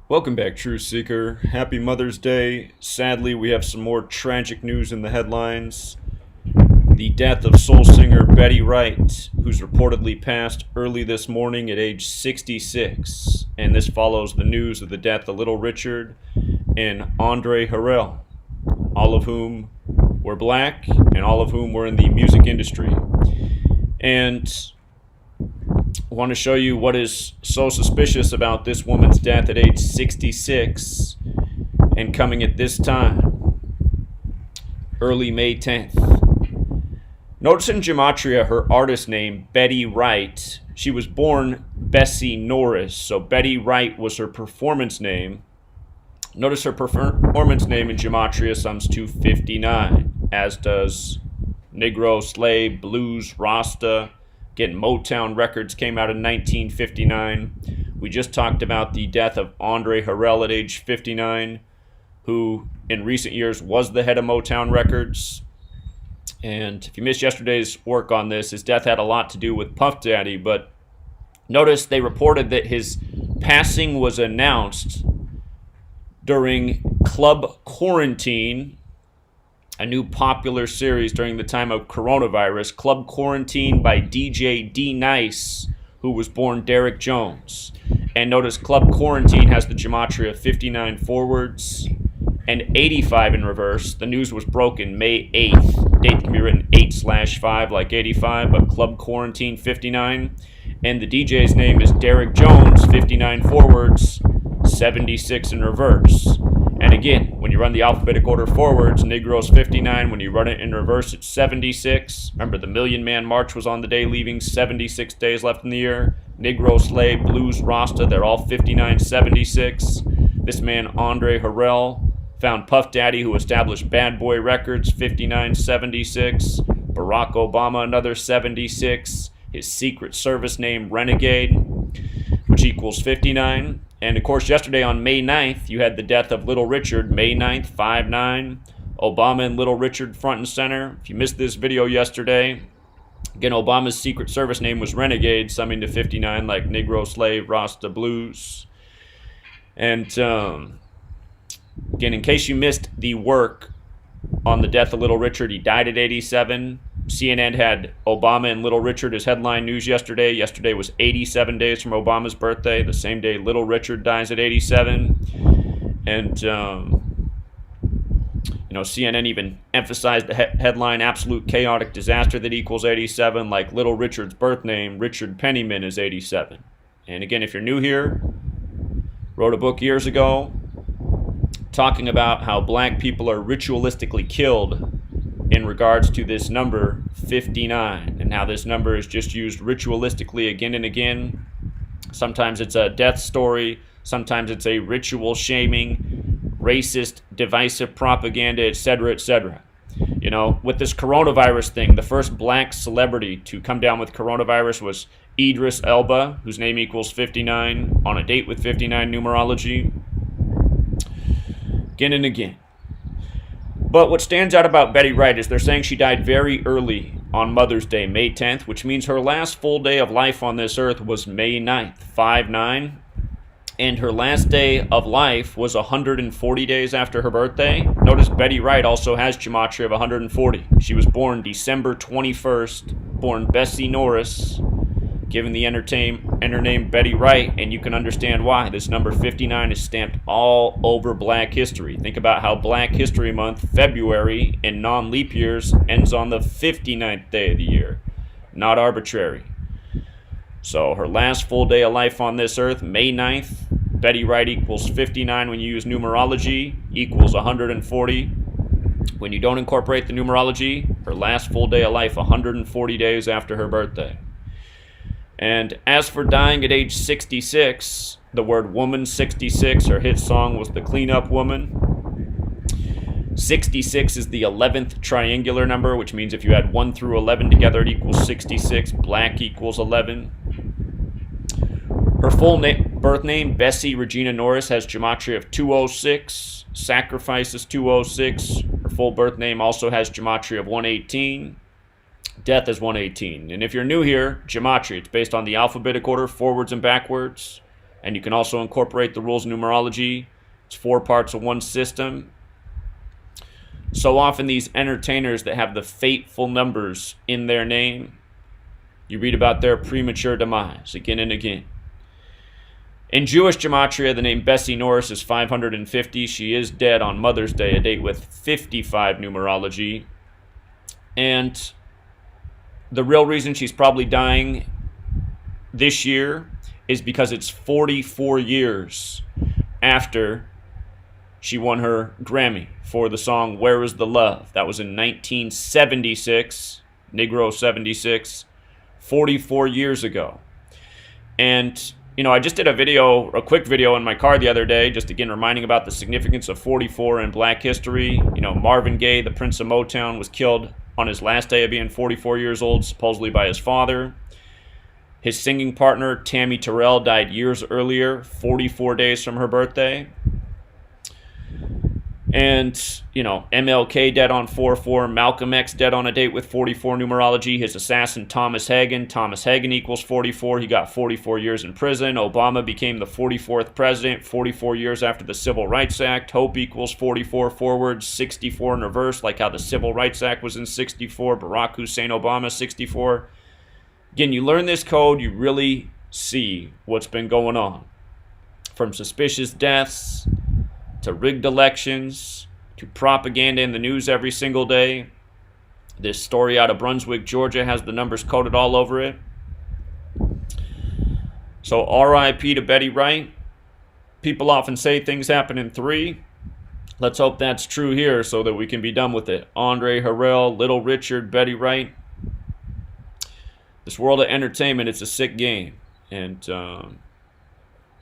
Welcome back, Truth Seeker. Happy Mother's Day. Sadly, we have some more tragic news in the headlines. The death of soul singer Betty Wright, who's reportedly passed early this morning at age 66. And this follows the news of the death of Little Richard and Andre Harrell, all of whom were black and all of whom were in the music industry. And I want to show you what is so suspicious about this woman's death at age 66 and coming at this time, early May 10th. Notice in Gematria her artist name, Betty Wright. She was born Bessie Norris, so Betty Wright was her performance name. Notice her performance name in Gematria sums to 59, as does Negro, Slave, Blues, Rasta. Again, Motown Records came out in 1959. We just talked about the death of Andre Harrell at age 59, who in recent years was the head of Motown Records. And if you missed yesterday's work on this, his death had a lot to do with Puff Daddy, but notice they reported that his passing was announced during Club Quarantine, a new popular series during the time of coronavirus, Club Quarantine by DJ D Nice, who was born Derek Jones. And notice Club Quarantine has the Gematria 59 forwards and 85 in reverse. The news was broken May 8th. Date can be written 8/5 like 85, but Club Quarantine 59. And the DJ's name is Derek Jones, 59 forwards, 76 in reverse. And again, when you run the alphabetic order forwards, Negro's 59. When you run it in reverse, it's 76. Remember, the Million Man March was on the day, leaving 76 days left in the year. Negro, Slave, Blues, Rasta, they're all 59, 76. This man, Andre Harrell, found Puff Daddy, who established Bad Boy Records, 59, 76. Barack Obama, another 76. His Secret Service name, Renegade, which equals 59. And of course, yesterday on May 9th, you had the death of Little Richard, May 9th, 5-9. Obama and Little Richard front and center. If you missed this video yesterday, again, Obama's Secret Service name was Renegade, summing to 59 like Negro, Slave, Rasta, Blues. And again, in case you missed the work on the death of Little Richard, he died at 87. CNN had Obama and Little Richard as headline news yesterday. Yesterday was 87 days from Obama's birthday, the same day Little Richard dies at 87. And, CNN even emphasized the headline, absolute chaotic disaster that equals 87, like Little Richard's birth name, Richard Pennyman, is 87. And again, if you're new here, wrote a book years ago talking about how black people are ritualistically killed in regards to this number 59, and how this number is just used ritualistically again and again. Sometimes it's a death story, sometimes it's a ritual shaming, racist, divisive propaganda, etc., etc. You know, with this coronavirus thing, the first black celebrity to come down with coronavirus was Idris Elba, whose name equals 59, on a date with 59 numerology. Again and again. But what stands out about Betty Wright is they're saying she died very early on Mother's Day, May 10th, which means her last full day of life on this earth was May 9th, 5-9. And her last day of life was 140 days after her birthday. Notice Betty Wright also has Gematria of 140. She was born December 21st, born Bessie Norris, given the enter name Betty Wright, and you can understand why. This number 59 is stamped all over Black history. Think about how Black History Month, February, in non-leap years, ends on the 59th day of the year. Not arbitrary. So her last full day of life on this earth, May 9th, Betty Wright equals 59 when you use numerology, equals 140. When you don't incorporate the numerology, her last full day of life, 140 days after her birthday. And as for dying at age 66, the word woman 66, her hit song was The Cleanup Woman. 66 is the 11th triangular number, which means if you add 1 through 11 together, it equals 66. Black equals 11. Her full birth name, Bessie Regina Norris, has Gematria of 206. Sacrifice is 206. Her full birth name also has Gematria of 118. Death is 118. And if you're new here, Gematria, it's based on the alphabetic order, forwards and backwards. And you can also incorporate the rules of numerology. It's 4 parts of one system. So often these entertainers that have the fateful numbers in their name, you read about their premature demise again and again. In Jewish gematria, the name Bessie Norris is 550. She is dead on Mother's Day, a date with 55 numerology. And the real reason she's probably dying this year is because it's 44 years after she won her Grammy for the song Where Is the Love? That was in 1976, Negro 76, 44 years ago. And I just did a quick video in my car the other day, just again reminding about the significance of 44 in Black history. Marvin Gaye, the Prince of Motown, was killed on his last day of being 44 years old, supposedly by his father. His singing partner, Tammy Terrell, died years earlier, 44 days from her birthday. And, MLK dead on 4-4, Malcolm X dead on a date with 44 numerology, his assassin Thomas Hagen equals 44, he got 44 years in prison. Obama became the 44th president, 44 years after the Civil Rights Act. Hope equals 44 forward, 64 in reverse, like how the Civil Rights Act was in 64, Barack Hussein Obama 64. Again, you learn this code, you really see what's been going on. From suspicious deaths, to rigged elections, to propaganda in the news every single day. This story out of Brunswick, Georgia has the numbers coded all over it. So R.I.P. to Betty Wright. People often say things happen in 3. Let's hope that's true here so that we can be done with it. Andre Harrell, Little Richard, Betty Wright. This world of entertainment, it's a sick game. And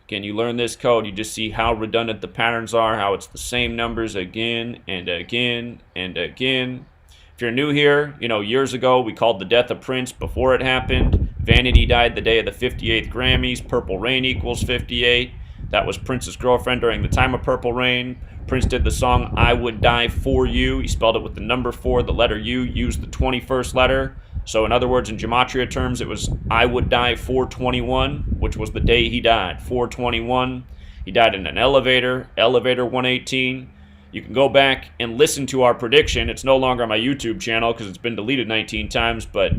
again, you learn this code, you just see how redundant the patterns are, how it's the same numbers again and again and again. If you're new here, years ago we called the death of Prince before it happened. Vanity died the day of the 58th Grammys. Purple Rain equals 58. That was Prince's girlfriend during the time of Purple Rain. Prince did the song I Would Die For You. He spelled it with the number 4, the letter U, used the 21st letter. So in other words, in gematria terms, it was I Would Die 421, which was the day he died, 421. He died in an elevator 118. You can go back and listen to our prediction. It's no longer on my YouTube channel because it's been deleted 19 times, but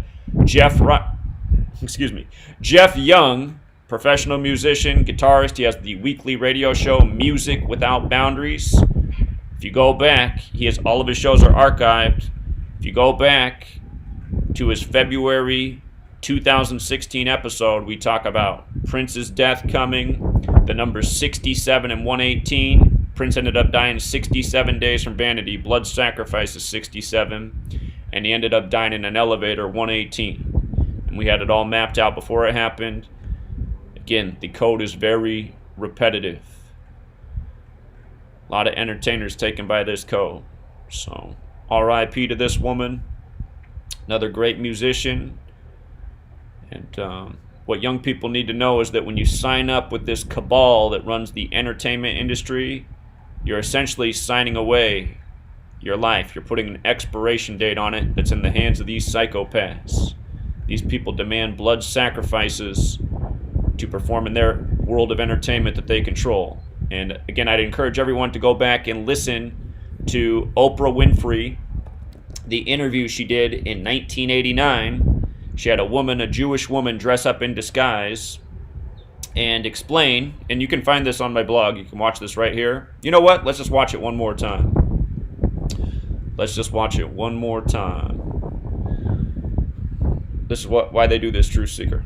Jeff Young, professional musician, guitarist, he has the weekly radio show Music Without Boundaries. If you go back, all of his shows are archived. If you go back to his February 2016 episode, we talk about Prince's death coming, the numbers 67 and 118. Prince ended up dying 67 days from vanity. Blood sacrifice is 67. And he ended up dying in an elevator 118. And we had it all mapped out before it happened. Again, the code is very repetitive. A lot of entertainers taken by this code. So, R.I.P. to this woman. Another great musician. And what young people need to know is that when you sign up with this cabal that runs the entertainment industry, you're essentially signing away your life. You're putting an expiration date on it that's in the hands of these psychopaths. These people demand blood sacrifices to perform in their world of entertainment that they control. And again, I'd encourage everyone to go back and listen to Oprah Winfrey, the interview she did in 1989. She had a Jewish woman, dress up in disguise and explain, and you can find this on my blog. You can watch this right here. You know what? Let's just watch it one more time. Let's just watch it one more time. This is why they do this, Truth Seeker.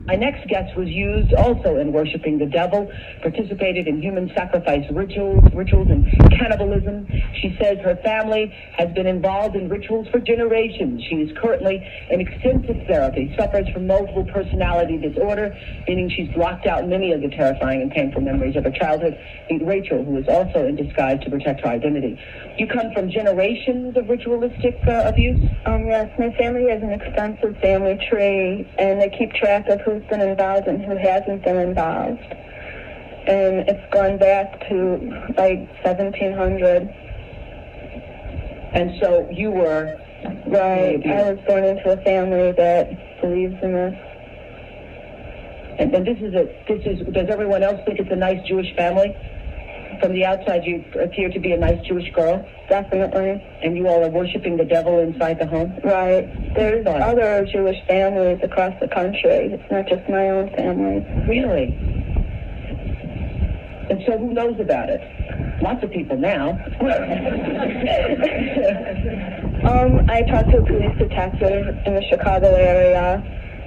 My next guest was used also in worshiping the devil, participated in human sacrifice rituals and cannibalism. She says her family has been involved in rituals for generations. She is currently in extensive therapy, suffers from multiple personality disorder, meaning she's blocked out many of the terrifying and painful memories of her childhood. Meet Rachel, who is also in disguise to protect her identity. You come from generations of ritualistic abuse? Yes, my family has an extensive family tree, and they keep track of who's been involved and who hasn't been involved. And it's gone back to like 1700. And so you were... Right, I was born into a family that believes in this. And does everyone else think it's a nice Jewish family? From the outside, you appear to be a nice Jewish girl. Definitely. And you all are worshiping the devil inside the home? Right. There's other Jewish families across the country. It's not just my own family. Really? And so who knows about it? Lots of people now. I talked to a police detective in the Chicago area,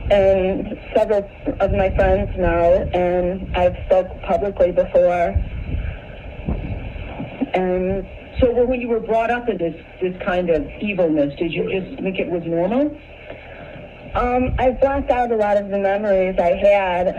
and several of my friends know, and I've spoke publicly before. And so when you were brought up in this kind of evilness, did you just think it was normal? I've blocked out a lot of the memories I had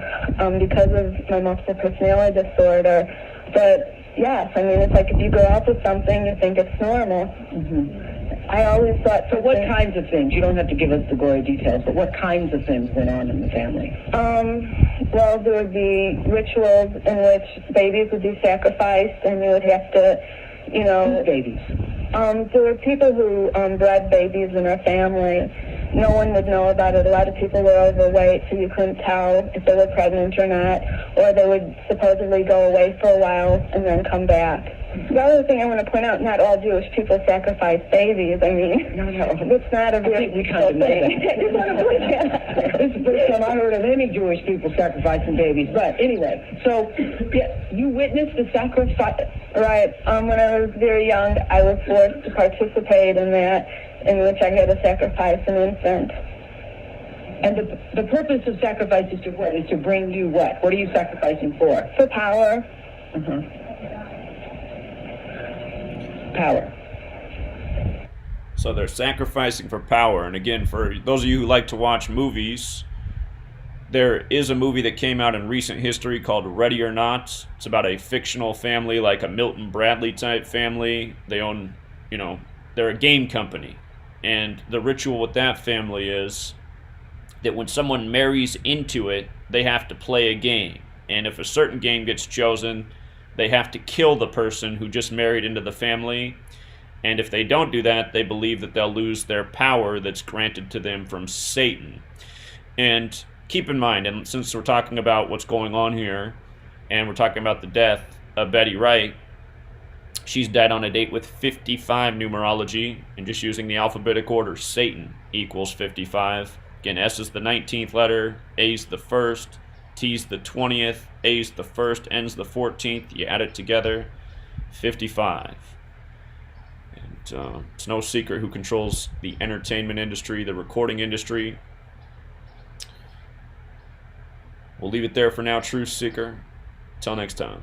because of my multiple personality disorder. But yes, I mean, it's like if you grow up with something, you think it's normal. Mm-hmm. I always thought. So what kinds of things? You don't have to give us the gory details, but what kinds of things went on in the family? Well, there would be rituals in which babies would be sacrificed, and you would have to, you know. Whose babies? There were people who bred babies in our family. No one would know about it. A lot of people were overweight, so you couldn't tell if they were pregnant or not, or they would supposedly go away for a while and then come back. The other thing I want to point out, not all Jewish people sacrifice babies. I mean, No. it's not a very we kind of know that. This is the first time I heard of any Jewish people sacrificing babies. But anyway, so you witnessed the sacrifice. Right. When I was very young, I was forced to participate in that, in which I had to sacrifice an infant. And the purpose of sacrifice is to what? Is to bring you what? What are you sacrificing for? For power. Uh-huh. Power. So they're sacrificing for power. And again, for those of you who like to watch movies, there is a movie that came out in recent history called Ready or Not. It's about a fictional family, like a Milton Bradley type family. They own, they're a game company. And the ritual with that family is that when someone marries into it, they have to play a game. And if a certain game gets chosen, they have to kill the person who just married into the family. And if they don't do that, they believe that they'll lose their power that's granted to them from Satan. And keep in mind, and since we're talking about what's going on here, and we're talking about the death of Betty Wright, she's dead on a date with 55 numerology, and just using the alphabetic order, Satan equals 55. Again, S is the 19th letter, A's the 1st, T's the 20th, A's the 1st, N's the 14th. You add it together, 55. And it's no secret who controls the entertainment industry, the recording industry. We'll leave it there for now, Truth Seeker. Till next time.